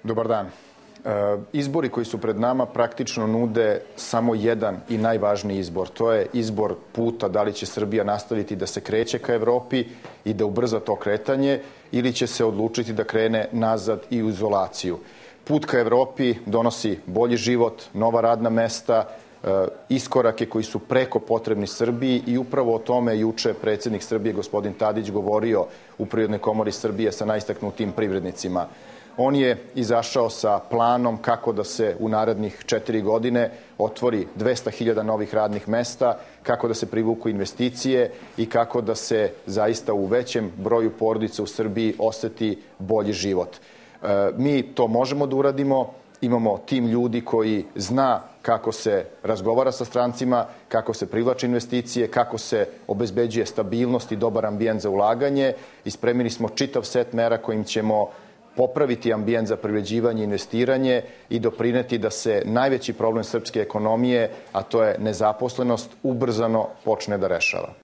Dobar dan. Izbori koji su pred nama praktično nude samo jedan i najvažniji izbor. To je izbor puta da li će Srbija nastaviti da se kreće ka Evropi i da ubrza to kretanje ili će se odlučiti da krene nazad i u izolaciju. Put ka Evropi donosi bolji život, nova radna mesta, iskorake koji su preko potrebni Srbiji i upravo o tome juče predsjednik Srbije gospodin Tadić govorio u Privrednoj komori Srbije sa najistaknutim privrednicima. On je izašao sa planom kako da se u narednih 4 godine otvori 200.000 novih radnih mesta, kako da se privuku investicije i kako da se zaista u većem broju porodica u Srbiji oseti bolji život. Mi to možemo da uradimo, imamo tim ljudi koji zna kako se razgovara sa strancima, kako se privlače investicije, kako se obezbeđuje stabilnost i dobar ambijent za ulaganje i spremili smo čitav set mera kojim ćemo popraviti ambijent za privređivanje i investiranje i doprineti da se najveći problem srpske ekonomije, a to je nezaposlenost, ubrzano počne da rešava.